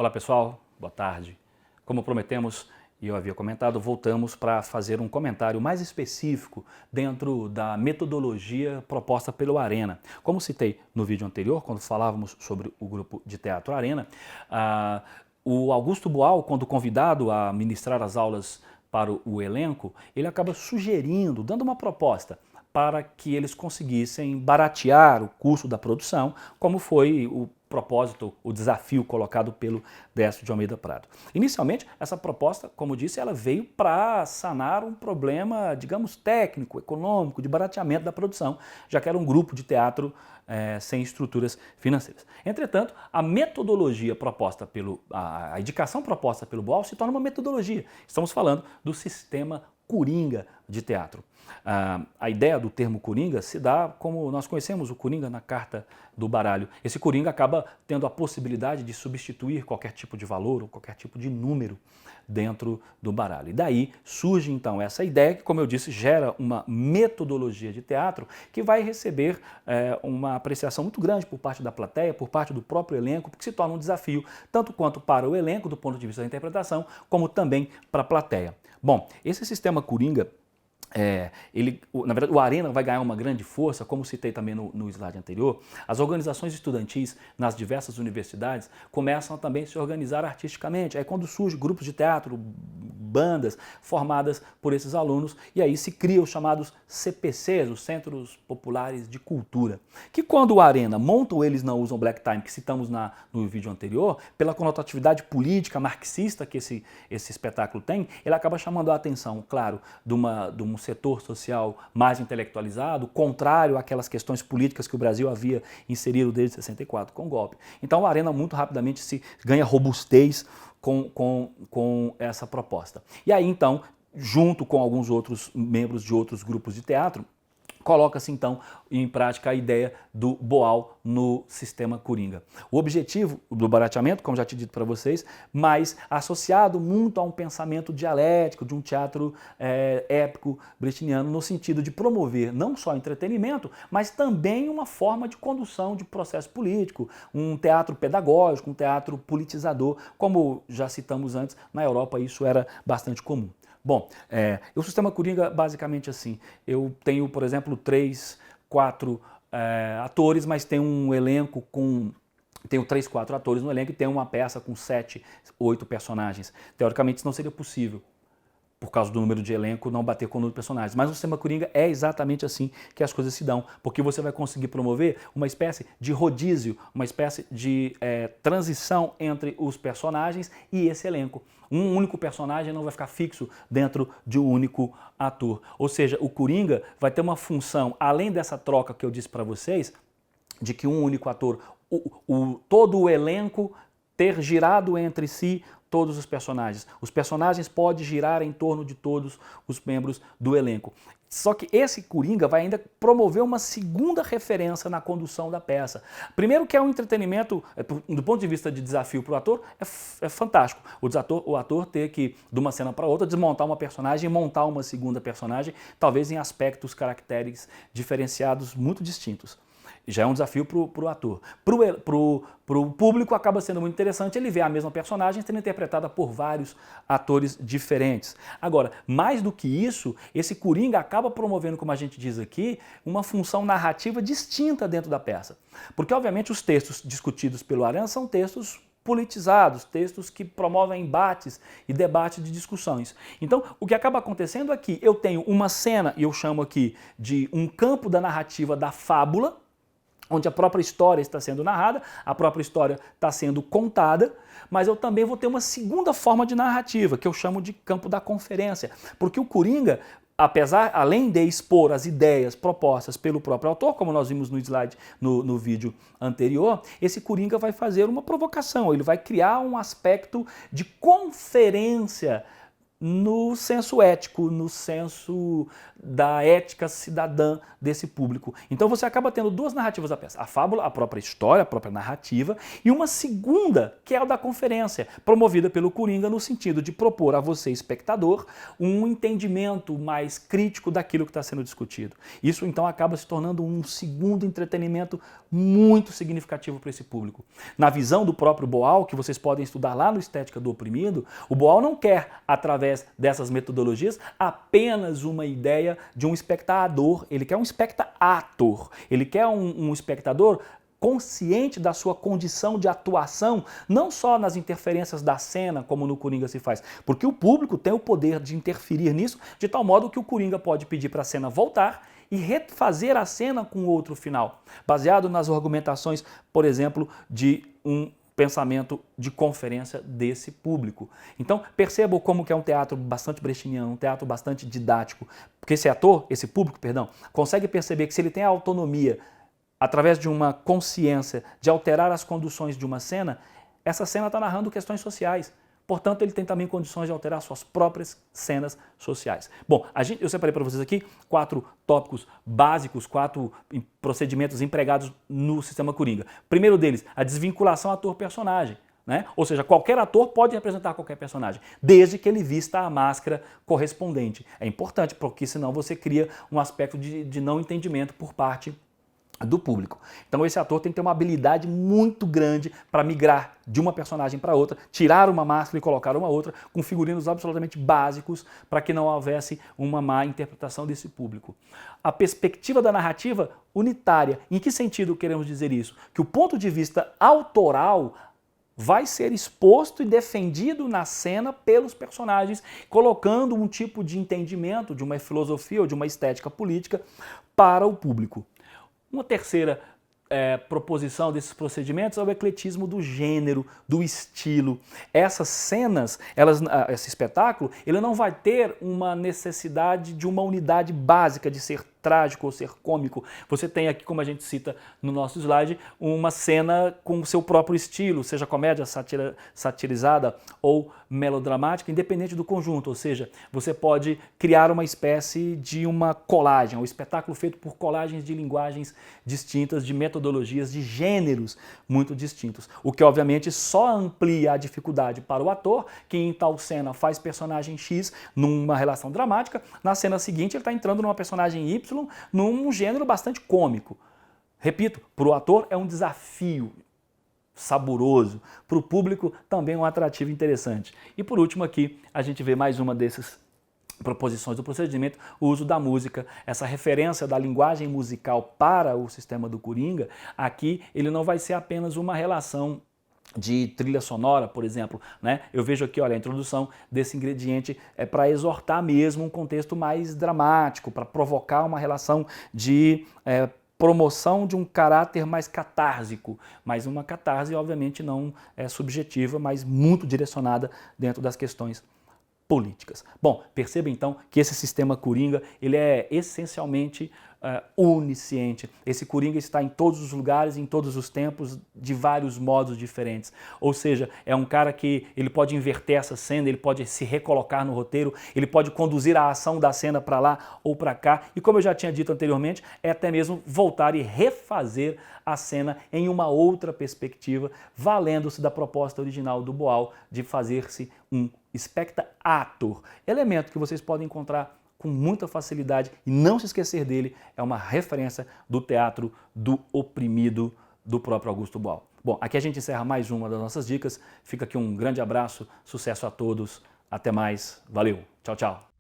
Olá pessoal, boa tarde. Como prometemos e eu havia comentado, voltamos para fazer um comentário mais específico dentro da metodologia proposta pelo Arena. Como citei no vídeo anterior, quando falávamos sobre o grupo de teatro Arena, o Augusto Boal, quando convidado a ministrar as aulas para o elenco, ele acaba sugerindo, dando uma proposta para que eles conseguissem baratear o custo da produção, como foi o propósito, o desafio colocado pelo Décio de Almeida Prado. Inicialmente, essa proposta, como disse, ela veio para sanar um problema, digamos, técnico, econômico, de barateamento da produção, já que era um grupo de teatro sem estruturas financeiras. Entretanto, a metodologia proposta a indicação proposta pelo Boal se torna uma metodologia. Estamos falando do sistema Coringa de teatro. A ideia do termo Coringa se dá como nós conhecemos o Coringa na carta do baralho. Esse Coringa acaba tendo a possibilidade de substituir qualquer tipo de valor ou qualquer tipo de número dentro do baralho. E daí surge então essa ideia que, como eu disse, gera uma metodologia de teatro que vai receber uma apreciação muito grande por parte da plateia, por parte do próprio elenco, porque se torna um desafio tanto quanto para o elenco do ponto de vista da interpretação, como também para a plateia. Bom, esse sistema Coringa, na verdade, o Arena vai ganhar uma grande força, como citei também no slide anterior. As organizações estudantis nas diversas universidades começam a também se organizar artisticamente. É quando surgem grupos de teatro, bandas formadas por esses alunos, e aí se criam os chamados CPCs, os Centros Populares de Cultura, que quando o Arena monta ou eles não usam black time, que citamos no vídeo anterior, pela conotatividade política marxista que esse espetáculo tem, ele acaba chamando a atenção, claro, de um setor social mais intelectualizado, contrário àquelas questões políticas que o Brasil havia inserido desde 64 com o golpe. Então a Arena muito rapidamente se ganha robustez com essa proposta. E aí então, junto com alguns outros membros de outros grupos de teatro, coloca-se então em prática a ideia do Boal no sistema Coringa. O objetivo do barateamento, como já tinha dito para vocês, mas associado muito a um pensamento dialético de um teatro épico brechtiano, no sentido de promover não só entretenimento, mas também uma forma de condução de processo político, um teatro pedagógico, um teatro politizador, como já citamos antes, na Europa isso era bastante comum. Bom, o sistema Coringa basicamente assim, eu tenho, por exemplo, 3, 4 atores, mas tem um elenco tenho 3, 4 atores no elenco e tem uma peça com 7, 8 personagens. Teoricamente isso não seria possível, por causa do número de elenco, não bater com o número de personagens. Mas no sistema Coringa é exatamente assim que as coisas se dão, porque você vai conseguir promover uma espécie de rodízio, uma espécie de transição entre os personagens e esse elenco. Um único personagem não vai ficar fixo dentro de um único ator. Ou seja, o Coringa vai ter uma função, além dessa troca que eu disse para vocês, de que um único ator, todo o elenco ter girado entre si todos os personagens. Os personagens podem girar em torno de todos os membros do elenco. Só que esse Coringa vai ainda promover uma segunda referência na condução da peça. Primeiro que é um entretenimento, do ponto de vista de desafio para o ator, é fantástico. O ator ter que, de uma cena para outra, desmontar uma personagem e montar uma segunda personagem, talvez em aspectos, caracteres diferenciados muito distintos. Já é um desafio para o ator. Para o público acaba sendo muito interessante ele ver a mesma personagem sendo interpretada por vários atores diferentes. Agora, mais do que isso, esse Coringa acaba promovendo, como a gente diz aqui, uma função narrativa distinta dentro da peça. Porque, obviamente, os textos discutidos pelo Arana são textos politizados, textos que promovem embates e debates de discussões. Então, o que acaba acontecendo é que eu tenho uma cena, e eu chamo aqui de um campo da narrativa da fábula, onde a própria história está sendo narrada, a própria história está sendo contada, mas eu também vou ter uma segunda forma de narrativa, que eu chamo de campo da conferência, porque o Coringa, além de expor as ideias propostas pelo próprio autor, como nós vimos no slide, no vídeo anterior, esse Coringa vai fazer uma provocação, ele vai criar um aspecto de conferência no senso ético, no senso da ética cidadã desse público. Então você acaba tendo duas narrativas da peça. A fábula, a própria história, a própria narrativa, e uma segunda, que é a da conferência, promovida pelo Coringa no sentido de propor a você, espectador, um entendimento mais crítico daquilo que está sendo discutido. Isso então acaba se tornando um segundo entretenimento muito significativo para esse público. Na visão do próprio Boal, que vocês podem estudar lá no Estética do Oprimido, o Boal não quer, através dessas metodologias, apenas uma ideia de um espectador, ele quer um espectator, ele quer um espectador consciente da sua condição de atuação, não só nas interferências da cena, como no Coringa se faz, porque o público tem o poder de interferir nisso, de tal modo que o Coringa pode pedir para a cena voltar e refazer a cena com outro final, baseado nas argumentações, por exemplo, de um pensamento de conferência desse público. Então, percebam como que é um teatro bastante brechtiano, um teatro bastante didático, porque esse público, consegue perceber que se ele tem a autonomia, através de uma consciência, de alterar as conduções de uma cena, essa cena está narrando questões sociais. Portanto, ele tem também condições de alterar suas próprias cenas sociais. Bom, eu separei para vocês aqui 4 tópicos básicos, 4 procedimentos empregados no sistema Coringa. Primeiro deles, a desvinculação ator-personagem. Ou seja, qualquer ator pode representar qualquer personagem, desde que ele vista a máscara correspondente. É importante, porque senão você cria um aspecto de não entendimento por parte do público. Então esse ator tem que ter uma habilidade muito grande para migrar de uma personagem para outra, tirar uma máscara e colocar uma outra, com figurinos absolutamente básicos, para que não houvesse uma má interpretação desse público. A perspectiva da narrativa unitária. Em que sentido queremos dizer isso? Que o ponto de vista autoral vai ser exposto e defendido na cena pelos personagens, colocando um tipo de entendimento, de uma filosofia ou de uma estética política para o público. Uma terceira proposição desses procedimentos é o ecletismo do gênero, do estilo. Essas cenas, esse espetáculo, ele não vai ter uma necessidade de uma unidade básica de ser trágico ou ser cômico. Você tem aqui, como a gente cita no nosso slide, uma cena com o seu próprio estilo, seja comédia satirizada ou melodramática, independente do conjunto, ou seja, você pode criar uma espécie de uma colagem, um espetáculo feito por colagens de linguagens distintas, de metodologias, de gêneros muito distintos, o que obviamente só amplia a dificuldade para o ator, que em tal cena faz personagem X numa relação dramática, na cena seguinte ele está entrando numa personagem Y, num gênero bastante cômico. Repito, para o ator é um desafio saboroso, para o público também um atrativo interessante. E por último aqui, a gente vê mais uma dessas proposições do procedimento, o uso da música, essa referência da linguagem musical para o sistema do Coringa. Aqui ele não vai ser apenas uma relação de trilha sonora, por exemplo, Eu vejo aqui, olha, a introdução desse ingrediente é para exortar mesmo um contexto mais dramático, para provocar uma relação de promoção de um caráter mais catársico, mas uma catarse obviamente não subjetiva, mas muito direcionada dentro das questões políticas. Bom, perceba então que esse sistema Coringa, ele é essencialmente onisciente. Esse Coringa está em todos os lugares, em todos os tempos, de vários modos diferentes. Ou seja, é um cara que ele pode inverter essa cena, ele pode se recolocar no roteiro, ele pode conduzir a ação da cena para lá ou para cá, e como eu já tinha dito anteriormente, é até mesmo voltar e refazer a cena em uma outra perspectiva, valendo-se da proposta original do Boal de fazer-se um espectator, elemento que vocês podem encontrar com muita facilidade e não se esquecer dele, é uma referência do teatro do oprimido do próprio Augusto Boal. Bom, aqui a gente encerra mais uma das nossas dicas, fica aqui um grande abraço, sucesso a todos, até mais, valeu, tchau, tchau.